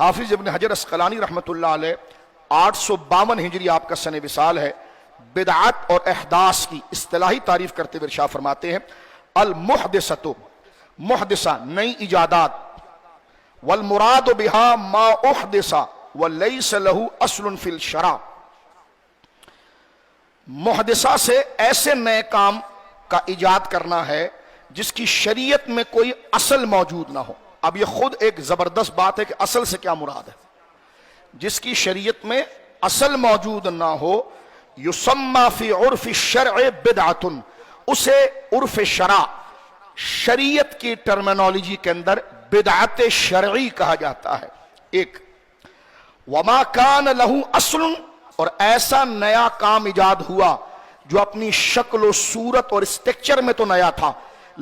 حافظ ابن حجر اسقلانی رحمۃ اللہ علیہ 852 ہجری آپ کا سن وصال ہے، بدعت اور احداث کی اصطلاحی تعریف کرتے ہوئے ارشاد فرماتے ہیں المحدثۃ، محدثہ نئی ایجادات، والمراد بها ما احدث وليس له اصل في الشرع، محدثہ سے ایسے نئے کام کا ایجاد کرنا ہے جس کی شریعت میں کوئی اصل موجود نہ ہو۔ اب یہ خود ایک زبردست بات ہے کہ اصل سے کیا مراد ہے، جس کی شریعت میں اصل موجود نہ ہو، یسمى فی عرف الشرع بدعۃ، اسے عرف شرع شریعت کی ٹرمینالوجی کے اندر بدعت شرعی کہا جاتا ہے۔ ایک وما کان لہ اصل، اور ایسا نیا کام ایجاد ہوا جو اپنی شکل و صورت اور اسٹرکچر میں تو نیا تھا،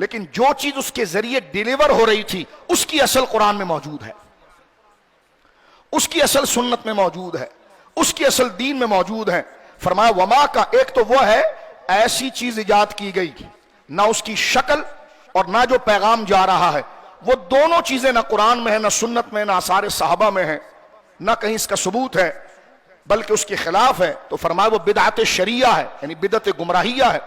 لیکن جو چیز اس کے ذریعے ڈیلیور ہو رہی تھی اس کی اصل قرآن میں موجود ہے، اس کی اصل سنت میں موجود ہے، اس کی اصل دین میں موجود ہے۔ فرمایا وما کا ایک تو وہ ہے ایسی چیز ایجاد کی گئی نہ اس کی شکل اور نہ جو پیغام جا رہا ہے، وہ دونوں چیزیں نہ قرآن میں ہے، نہ سنت میں، نہ آثار صحابہ میں ہے، نہ کہیں اس کا ثبوت ہے، بلکہ اس کے خلاف ہے، تو فرمایا وہ بدعت شریعہ ہے، یعنی بدعت گمراہیہ ہے،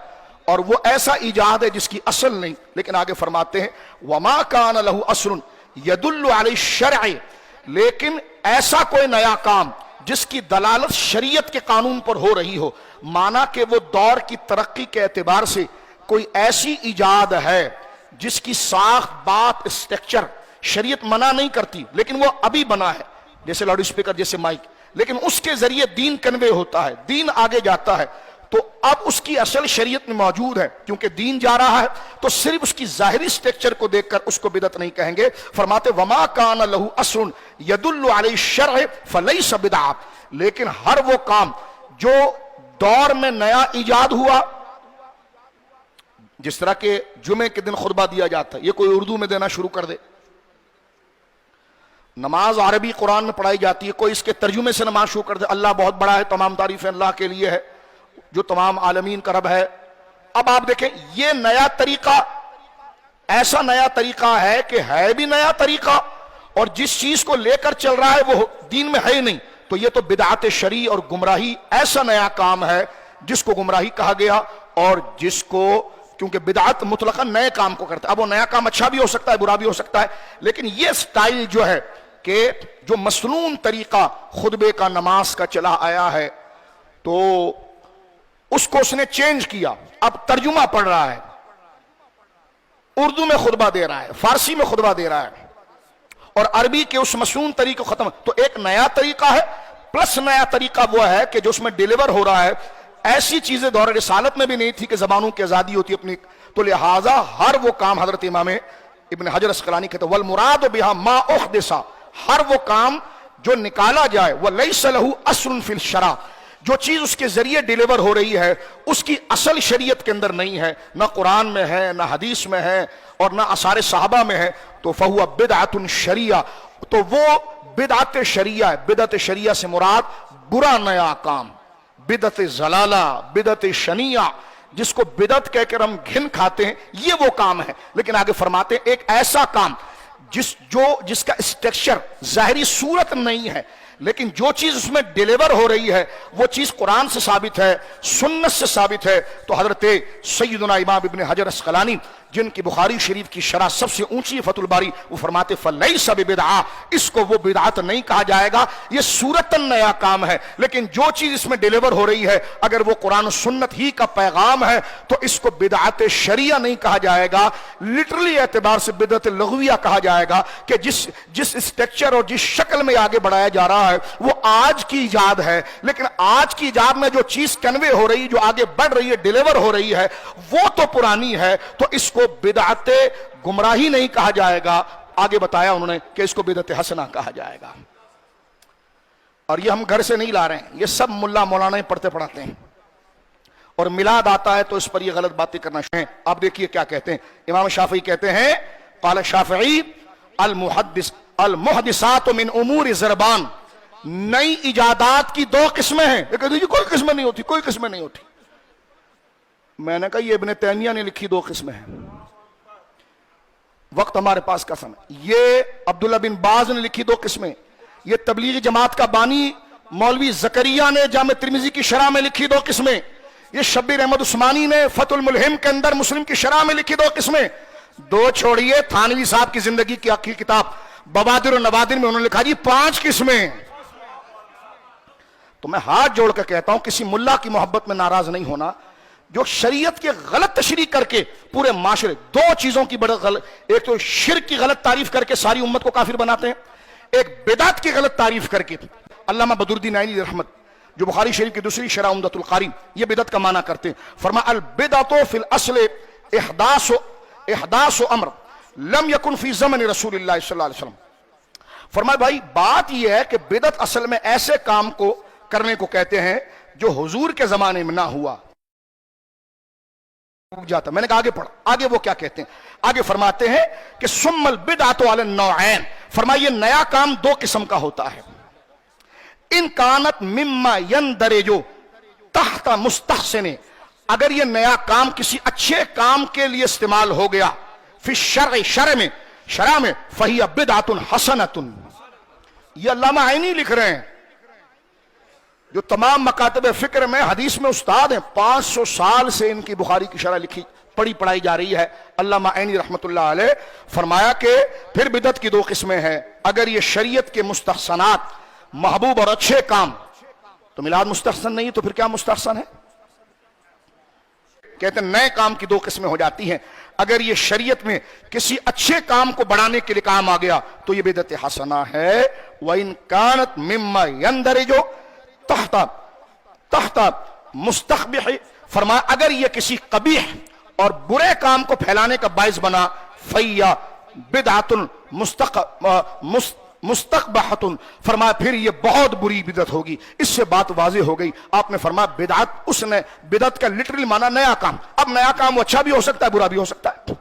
اور وہ ایسا ایجاد ہے جس کی اصل نہیں۔ لیکن آگے فرماتے ہیں وما کان لہ اصل یدل علی الشرع، لیکن ایسا کوئی نیا کام جس کی دلالت شریعت کے قانون پر ہو رہی ہو، مانا کہ وہ دور کی ترقی کے اعتبار سے کوئی ایسی ایجاد ہے جس کی ساخت، بات، اسٹرکچر شریعت منع نہیں کرتی لیکن وہ ابھی بنا ہے، جیسے لاؤڈ اسپیکر، جیسے مائک، لیکن اس کے ذریعے دین کنوے ہوتا ہے، دین آگے جاتا ہے، تو اب اس کی اصل شریعت میں موجود ہے، کیونکہ دین جا رہا ہے تو صرف اس کی ظاہری اسٹرکچر کو دیکھ کر اس کو بدعت نہیں کہیں گے۔ فرماتے وما کان لہ اصل یدل علی الشرع فلیس بدعہ، لیکن ہر وہ کام جو دور میں نیا ایجاد ہوا، جس طرح کہ جمعے کے دن خطبہ دیا جاتا ہے، یہ کوئی اردو میں دینا شروع کر دے، نماز عربی قرآن میں پڑھائی جاتی ہے، کوئی اس کے ترجمے سے نماز شروع کر دے، اللہ بہت بڑا ہے، تمام تعریفیں اللہ کے لیے ہے جو تمام عالمین کا رب ہے۔ اب آپ دیکھیں یہ نیا طریقہ، ایسا نیا طریقہ ہے کہ ہے بھی نیا طریقہ، اور جس چیز کو لے کر چل رہا ہے وہ دین میں ہے ہی نہیں، تو یہ تو بدعت شرعی اور گمراہی ایسا نیا کام ہے جس کو گمراہی کہا گیا، اور جس کو کیونکہ بدعت مطلقاً نئے کام کو کرتا ہے، اب وہ نیا کام اچھا بھی ہو سکتا ہے، برا بھی ہو سکتا ہے، لیکن یہ سٹائل جو ہے کہ جو مسنون طریقہ خطبے کا، نماز کا چلا آیا ہے، تو اس کو اس نے چینج کیا، اب ترجمہ پڑھ رہا ہے، اردو میں خطبہ دے رہا ہے، فارسی میں خطبہ دے رہا ہے، اور عربی کے اس مسنون طریقے کو ختم، تو ایک نیا طریقہ ہے، پلس نیا طریقہ وہ ہے کہ جو اس میں ڈیلیور ہو رہا ہے، ایسی چیزیں دور رسالت میں بھی نہیں تھی کہ زبانوں کی آزادی ہوتی اپنی، تو لہٰذا ہر وہ کام، حضرت امام ابن حجر اسقلانی کہتے ہیں والمراد بہا ما احدث، ہر وہ کام جو نکالا جائے، ولیس لہ اصل فی الشرع، جو چیز اس کے ذریعے ڈیلیور ہو رہی ہے اس کی اصل شریعت کے اندر نہیں ہے، نہ قرآن میں ہے، نہ حدیث میں ہے، اور نہ آثار صحابہ میں ہے، تو فہو بدعۃ شریعہ، تو وہ بدعت شریعہ ہے۔ بدعت شریعہ سے مراد برا نیا کام، بدعت ضلالہ، بدعت شنیعہ، جس کو بدعت کہہ کر ہم گھن کھاتے ہیں، یہ وہ کام ہے۔ لیکن آگے فرماتے ہیں ایک ایسا کام جس کا اسٹرکچر، ظاہری صورت نہیں ہے، لیکن جو چیز اس میں ڈیلیور ہو رہی ہے وہ چیز قرآن سے ثابت ہے، سنت سے ثابت ہے، تو حضرت سیدنا امام ابن حجر اسقلانی جن کی بخاری شریف کی شرح سب سے اونچی فتح الباری، وہ فرماتے فلیس ببدعہ، اس کو وہ بدعت نہیں کہا جائے گا، یہ صورتاً نیا کام ہے، لیکن جو چیز اس میں ڈیلیور ہو رہی ہے اگر وہ قرآن و سنت ہی کا پیغام ہے تو اس کو بدعت شریعہ نہیں کہا جائے گا، لٹرلی اعتبار سے بدعت لغویہ کہا جائے گا، کہ جس اسٹرکچر اور جس شکل میں آگے بڑھایا جا رہا ہے وہ آج کی ایجاد ہے، لیکن آج کی ایجاد میں جو چیز کنوے ہو رہی، جو آگے بڑھ رہی ہے، ڈیلیور ہو رہی ہے، وہ تو پرانی ہے، تو اس کو بدعت گمراہی نہیں کہا جائے گا۔ آگے بتایا انہوں نے کہ اس کو بدعت حسنہ کہا جائے گا، اور یہ ہم گھر سے نہیں لا رہے ہیں، یہ سب ملا مولانا پڑھتے پڑھاتے ہیں، اور میلاد آتا ہے تو اس پر یہ غلط باتیں کرنا شروع ہیں۔ آپ دیکھیے کیا کہتے ہیں، امام شافعی کہتے ہیں قال شافعی المحدثات من امور زربان، نئی ایجادات کی دو قسمیں ہیں۔ یہ کہتے ہیں کوئی قسمیں نہیں ہوتی، کوئی قسمیں نہیں ہوتی۔ میں نے کہا یہ ابن تیمیہ نے لکھی دو قسمیں ہیں، وقت ہمارے پاس کا سمے، یہ عبداللہ بن باز نے لکھی دو قسمیں، یہ تبلیغی جماعت کا بانی مولوی زکریہ نے جامع ترمذی کی شرح میں لکھی 2 قسمیں، یہ شبیر احمد عثمانی نے فتح الملہم کے اندر مسلم کی شرح میں لکھی 2 قسمیں، 2 چھوڑیے تھانوی صاحب کی زندگی کی آخری کتاب بوادر و نوادر میں انہوں نے لکھا جی 5 قسمیں۔ تو میں ہاتھ جوڑ کر کہتا ہوں کسی ملا کی محبت میں ناراض نہیں ہونا جو شریعت کے غلط تشریح کر کے پورے معاشرے 2 چیزوں کی بڑا غلط، ایک تو شرک کی غلط تعریف کر کے ساری امت کو کافر بناتے ہیں، ایک بدعت کی غلط تعریف کر کے۔ علامہ بدرالدین عینی رحمت جو بخاری شریف کی دوسری شرح عمدۃ القاری یہ بدعت کا معنی کرتے ہیں، فرمایا البدعۃ فی الاصل احداث امر لم یکن فی زمن رسول اللہ صلی اللہ علیہ وسلم۔ فرمایا بھائی بات یہ ہے کہ بدعت اصل میں ایسے کام کو کرنے کو کہتے ہیں جو حضور کے زمانے میں نہ ہوا جاتا۔ میں نے کہا آگے پڑھ، آگے وہ کیا کہتے ہیں، آگے فرماتے ہیں کہ ثم البدعۃ علی النوعین، فرمایا یہ نیا کام 2 قسم کا ہوتا ہے، ان کانت مما یندرج تحت مستحسن، اگر یہ نیا کام کسی اچھے کام کے لیے استعمال ہو گیا، فی الشرع شرع میں فہی بدعۃ حسنۃ، یہ علامہ عینی لکھ رہے ہیں جو تمام مکاتب فکر میں حدیث میں استاد ہیں، 500 سال سے ان کی بخاری کی شرح لکھی پڑھائی جا رہی ہے۔ علامہ عینی رحمت اللہ علیہ فرمایا کہ پھر بدعت کی 2 قسمیں ہیں، اگر یہ شریعت کے مستحسنات محبوب اور اچھے کام، تو میلاد مستحسن نہیں تو پھر کیا مستحسن ہے؟ کہتے ہیں نئے کام کی 2 قسمیں ہو جاتی ہیں، اگر یہ شریعت میں کسی اچھے کام کو بڑھانے کے لیے کام آ گیا تو یہ بدعت حسنہ ہے۔ وَإِن كَانَتْ مِمَّا يَنْدَرِجُ تحت مستقبح، فرمایا اگر یہ کسی قبیح اور برے کام کو پھیلانے کا باعث بنا فَيَّ بِدْعَةٌ مستقبحۃ، فرمایا پھر یہ بہت بری بدعت ہوگی۔ اس سے بات واضح ہو گئی، آپ نے فرمایا بدعت، اس نے بدعت کا لٹرل معنی نیا کام، اب نیا کام وہ اچھا بھی ہو سکتا ہے برا بھی ہو سکتا ہے۔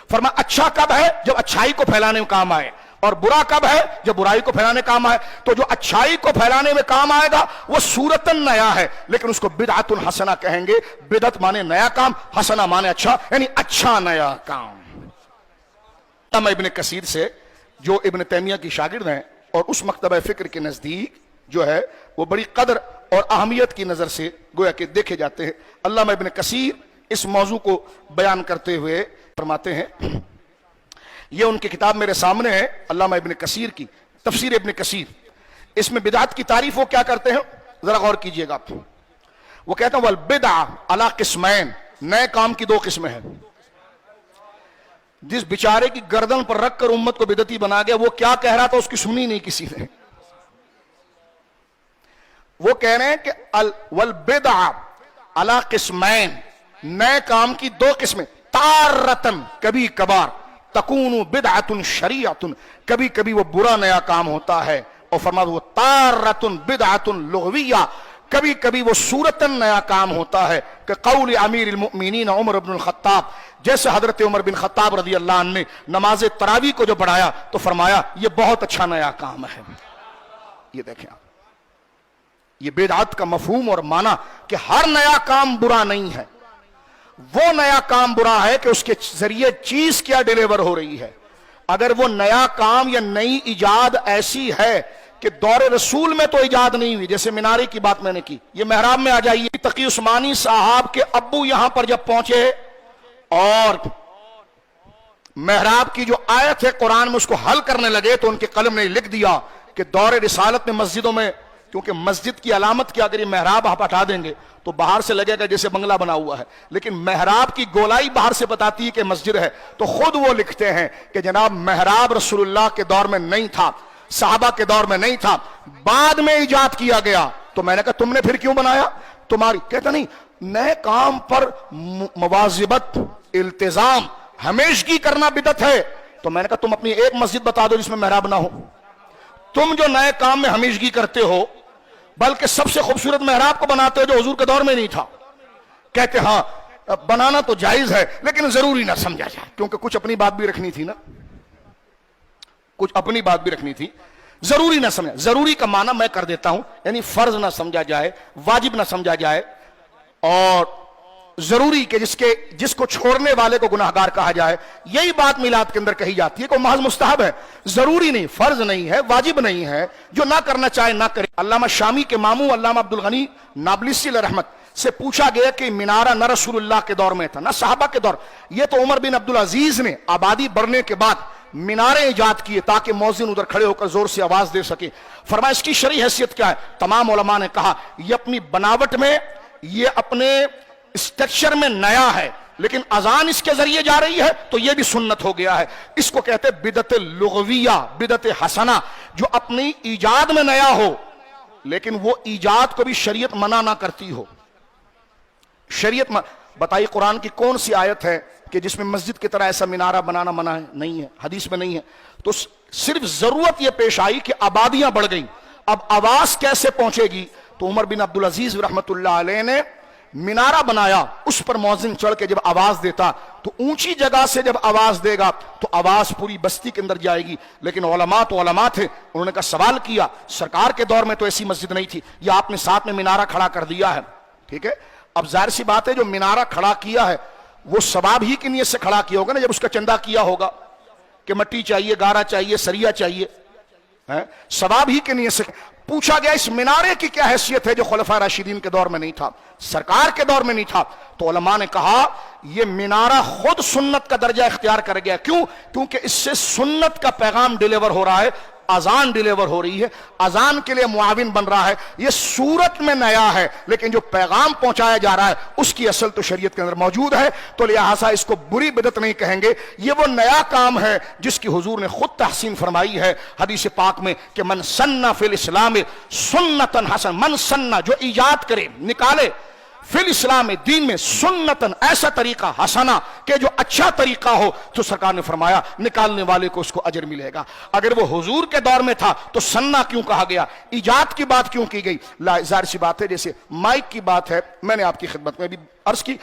فرمایا اچھا کب ہے؟ جب اچھائی کو پھیلانے میں کام آئے، اور برا کب ہے؟ جب برائی کو پھیلانے کام آئے۔ تو جو اچھائی کو پھیلانے میں کام آئے گا وہ صورتاً نیا ہے، لیکن اس کو بدعت حسنہ کہیں گے۔ بدعت مانے نیا کام، حسنہ مانے اچھا، یعنی اچھا نیا کام۔ علامہ ابن کثیر سے جو ابن تیمیہ کی شاگرد ہیں اور اس مکتبہ فکر کے نزدیک جو ہے وہ بڑی قدر اور اہمیت کی نظر سے گویا کہ دیکھے جاتے ہیں، علامہ ابن کثیر اس موضوع کو بیان کرتے ہوئے فرماتے ہیں، یہ ان کی کتاب میرے سامنے ہے، علامہ ابن کثیر کی تفسیر ابن کثیر، اس میں بدعت کی تعریف وہ کیا کرتے ہیں ذرا غور کیجئے گا۔ وہ کہتے ہیں والبدع علی قسمین، نئے کام کی 2 قسمیں ہیں۔ جس بیچارے کی گردن پر رکھ کر امت کو بدعتی بنا گیا وہ کیا کہہ رہا تھا اس کی سنی نہیں کسی نے۔ وہ کہہ رہے ہیں کہ والبدع علی قسمین، نئے کام کی 2 قسمیں، تارتن کبھی کبھار، تکون بدعت شریعت، کبھی کبھی وہ برا نیا کام ہوتا ہے، اور فرمایا وہ تارتن بدعت لغویہ، کبھی کبھی وہ صورتاً نیا کام ہوتا ہے، کہ قول امیر المؤمنین عمر بن الخطاب، جیسے حضرت عمر بن خطاب رضی اللہ عنہ نے نماز تراویح کو جو پڑھایا تو فرمایا یہ بہت اچھا نیا کام ہے۔ یہ دیکھیں یہ بدعت کا مفہوم اور معنی کہ ہر نیا کام برا نہیں ہے، وہ نیا کام برا ہے کہ اس کے ذریعے چیز کیا ڈیلیور ہو رہی ہے۔ اگر وہ نیا کام یا نئی ایجاد ایسی ہے کہ دور رسول میں تو ایجاد نہیں ہوئی، جیسے مینارے کی بات میں نے کی، یہ محراب میں آ جائیے، تقی عثمانی صاحب کے ابو یہاں پر جب پہنچے اور محراب کی جو آیت ہے قرآن میں اس کو حل کرنے لگے تو ان کے قلم نے لکھ دیا کہ دور رسالت میں مسجدوں میں، کیونکہ مسجد کی علامت کیا، اگر یہ محراب آپ ہٹا دیں گے تو باہر سے لگے گا جیسے بنگلہ بنا ہوا ہے، لیکن محراب کی گولائی باہر سے بتاتی ہے کہ مسجد ہے، تو خود وہ لکھتے ہیں کہ جناب محراب رسول اللہ کے دور میں نہیں تھا، صحابہ کے دور میں نہیں تھا، بعد میں ایجاد کیا گیا۔ تو میں نے کہا تم نے پھر کیوں بنایا؟ تمہاری کہتا نہیں، نئے کام پر مواظبت، التزام، ہمیشگی کرنا بدعت ہے۔ تو میں نے کہا تم اپنی ایک مسجد بتا دو جس میں محراب نہ ہو، تم جو نئے کام میں ہمیشگی کرتے ہو، بلکہ سب سے خوبصورت محراب کو بناتے ہو جو حضور کے دور میں نہیں تھا۔ کہتے ہاں بنانا تو جائز ہے لیکن ضروری نہ سمجھا جائے، کیونکہ کچھ اپنی بات بھی رکھنی تھی نا، کچھ اپنی بات بھی رکھنی تھی، ضروری نہ سمجھا۔ ضروری کا معنی میں کر دیتا ہوں، یعنی فرض نہ سمجھا جائے، واجب نہ سمجھا جائے، اور ضروری کہ جس کو چھوڑنے والے کو گناہگار کہا جائے. یہی بات میلاد کے اندر کہی جاتی ہے کہ محض مستحب ہے، ضروری نہیں، فرض نہیں ہے، واجب نہیں ہے، جو نہ کرنا چاہے نہ کرے. علامہ شامی کے ماموں علامہ عبدالغنی نابلسی علیہ رحمت سے پوچھا گیا کہ مینارہ نہ رسول اللہ کے دور میں تھا نہ صحابہ کے دور، یہ تو عمر بن عبدالعزیز نے آبادی بڑھنے کے بعد مینارے ایجاد کیے تاکہ مؤذن ادھر کھڑے ہو کر زور سے آواز دے سکے. فرمایا اس کی شرعی حیثیت کیا ہے؟ تمام علماء نے کہا یہ اپنی بناوٹ میں، یہ اپنے اسٹرکچر میں نیا ہے، لیکن اذان اس کے ذریعے جا رہی ہے تو یہ بھی سنت ہو گیا ہے. اس کو کہتے بدعت لغویہ، بدعت حسنہ، جو اپنی ایجاد میں نیا ہو لیکن وہ ایجاد کو بھی شریعت منع نہ کرتی ہو. شریعت بتائی قرآن کی کون سی آیت ہے کہ جس میں مسجد کی طرح ایسا مینارہ بنانا منع ہے؟ نہیں ہے، حدیث میں نہیں ہے. تو صرف ضرورت یہ پیش آئی کہ آبادیاں بڑھ گئیں، اب آواز کیسے پہنچے گی؟ تو عمر بن عبدالعزیز رحمت اللہ علیہ نے مینارہ بنایا، اس پر مؤذن چڑھ کے جب آواز دیتا تو اونچی جگہ سے جب آواز دے گا تو آواز پوری بستی کے اندر جائے گی. لیکن علماء تو علماء تھے، انہوں نے کہا سوال کیا، سرکار کے دور میں تو ایسی مسجد نہیں تھی، یا آپ نے ساتھ میں مینارہ کھڑا کر دیا ہے. ٹھیک ہے، اب ظاہر سی بات ہے جو مینارہ کھڑا کیا ہے وہ ثواب ہی کی نیت سے کھڑا کیا ہوگا نا، جب اس کا چندہ کیا ہوگا کہ مٹی چاہیے، گارا چاہیے، سریا چاہیے، ثواب ہی کی نیت سے. پوچھا گیا اس مینارے کی کیا حیثیت ہے جو خلفائے راشدین کے دور میں نہیں تھا، سرکار کے دور میں نہیں تھا؟ تو علماء نے کہا یہ مینارہ خود سنت کا درجہ اختیار کر گیا. کیوں؟ کیونکہ اس سے سنت کا پیغام ڈیلیور ہو رہا ہے، اذان ڈیلیور ہو رہی ہے، اذان کے لیے معاون بن رہا ہے. یہ صورت میں نیا ہے لیکن جو پیغام پہنچایا جا رہا ہے اس کی اصل تو شریعت کے اندر موجود ہے. تو لہٰذا اس کو بری بدعت نہیں کہیں گے، یہ وہ نیا کام ہے جس کی حضور نے خود تحسین فرمائی ہے حدیث پاک میں کہ من سن فی الاسلام سنتا حسن، من سن جو ایجاد کرے، نکالے، فی الاسلام دین میں سنتن ایسا طریقہ حسنہ کہ جو اچھا طریقہ ہو، تو سرکار نے فرمایا نکالنے والے کو اس کو اجر ملے گا. اگر وہ حضور کے دور میں تھا تو سنہ کیوں کہا گیا، ایجاد کی بات کیوں کی گئی؟ ظاہر سی بات ہے جیسے مائک کی بات ہے، میں نے آپ کی خدمت میں بھی عرض کی.